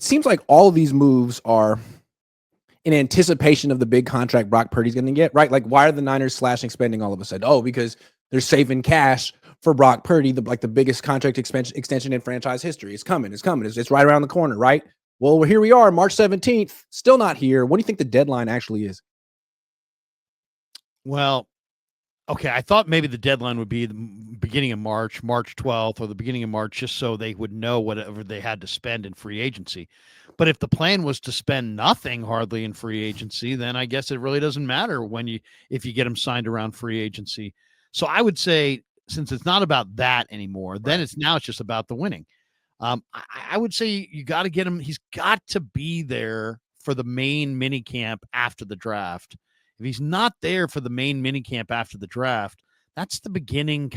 seems like all of these moves are in anticipation of the big contract Brock Purdy's going to get, right? Like, why are the Niners slashing spending all of a sudden? Oh, because they're saving cash for Brock Purdy, the biggest contract extension in franchise history. It's coming. It's right around the corner, right? Well, here we are, March 17th, still not here. What do you think the deadline actually is? Well, okay, I thought maybe the deadline would be the beginning of March 12th or the beginning of March, just so they would know whatever they had to spend in free agency. But if the plan was to spend nothing hardly in free agency, then I guess it really doesn't matter if you get them signed around free agency. So I would say, since it's not about that anymore, then it's just about the winning. I would say you got to get him. He's got to be there for the main mini camp after the draft. If he's not there for the main mini camp after the draft, that's the beginning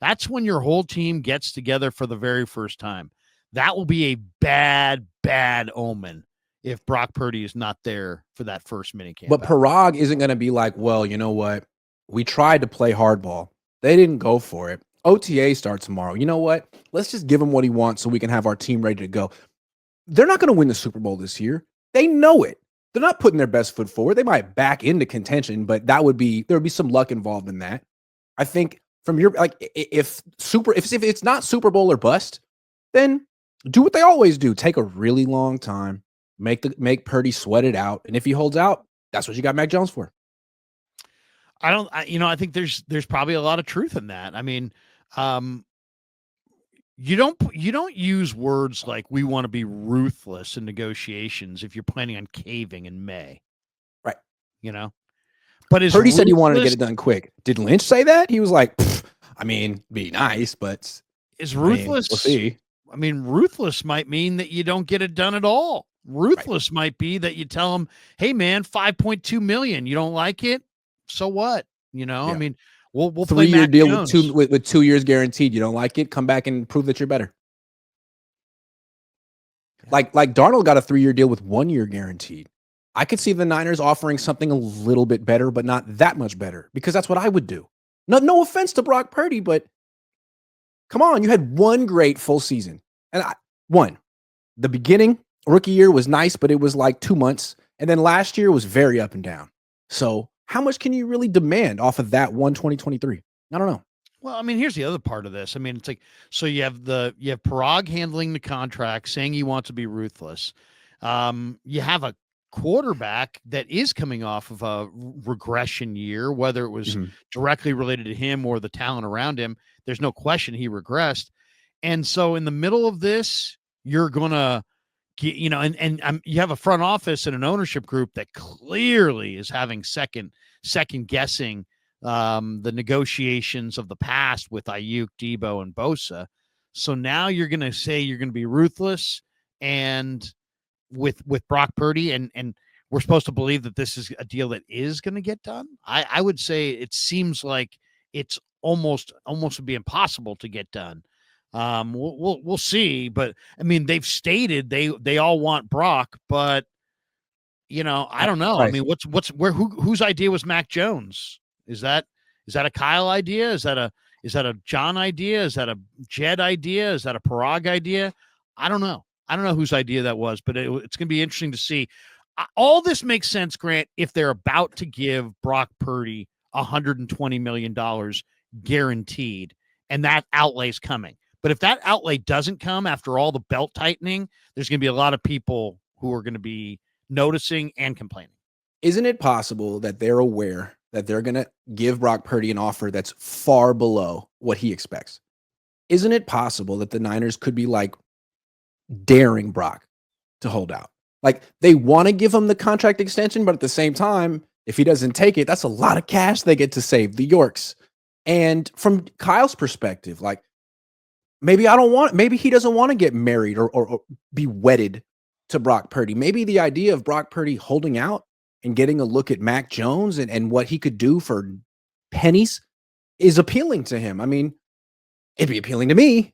that's when your whole team gets together for the very first time. That will be a bad, bad omen if Brock Purdy is not there for that first mini camp. But Parag isn't going to be like, well, you know what? We tried to play hardball. They didn't go for it. OTA starts tomorrow. You know what? Let's just give him what he wants so we can have our team ready to go. They're not going to win the Super Bowl this year. They know it. They're not putting their best foot forward. They might back into contention, but there would be some luck involved in that. I think from your if it's not Super Bowl or bust, then do what they always do. Take a really long time, make Purdy sweat it out, and if he holds out, that's what you got Mac Jones for. I think there's probably a lot of truth in that. I mean, you don't use words like we want to be ruthless in negotiations if you're planning on caving in May. Right. But Purdy said he wanted to get it done quick. Did Lynch say that? He was like, be nice, but is ruthless. We'll see. I mean, ruthless might mean that you don't get it done at all. Ruthless might be that you tell them, hey man, $5.2 million. You don't like it? So what? Yeah. I mean, we'll 3-year deal with 2 years guaranteed. You don't like it? Come back and prove that you're better. Yeah. Like Darnold got a 3-year deal with 1 year guaranteed. I could see the Niners offering something a little bit better, but not that much better, because that's what I would do. No offense to Brock Purdy, but come on, you had one great full season. And the beginning, rookie year was nice, but it was like 2 months. And then last year was very up and down. So how much can you really demand off of that 2023? I don't know. Well, I mean, here's the other part of this. I mean, it's like, so you have Parag handling the contract, saying he wants to be ruthless. You have a quarterback that is coming off of a regression year, whether it was directly related to him or the talent around him. There's no question he regressed. And so in the middle of this, you're going to get, you have a front office and an ownership group that clearly is having second guessing the negotiations of the past with Ayuk, Debo, and Bosa. So now you're going to say you're going to be ruthless and with Brock Purdy, and we're supposed to believe that this is a deal that is going to get done. I would say it seems like it's almost would be impossible to get done. We'll see, but I mean, they've stated they all want Brock, but I don't know. Right. I mean, whose idea was Mac Jones? Is that a Kyle idea? Is that a John idea? Is that a Jed idea? Is that a Parag idea? I don't know. I don't know whose idea that was, but it's going to be interesting to see. All this makes sense, Grant, if they're about to give Brock Purdy $120 million guaranteed, and that outlay's coming. But if that outlay doesn't come after all the belt tightening, there's going to be a lot of people who are going to be noticing and complaining. Isn't it possible that they're aware that they're going to give Brock Purdy an offer that's far below what he expects? Isn't it possible that the Niners could be like daring Brock to hold out? Like, they want to give him the contract extension, but at the same time, if he doesn't take it, that's a lot of cash they get to save, the Yorks. And from Kyle's perspective, like, maybe he doesn't want to get married or be wedded to Brock Purdy. Maybe the idea of Brock Purdy holding out and getting a look at Mac Jones and what he could do for pennies is appealing to him. I mean, it'd be appealing to me.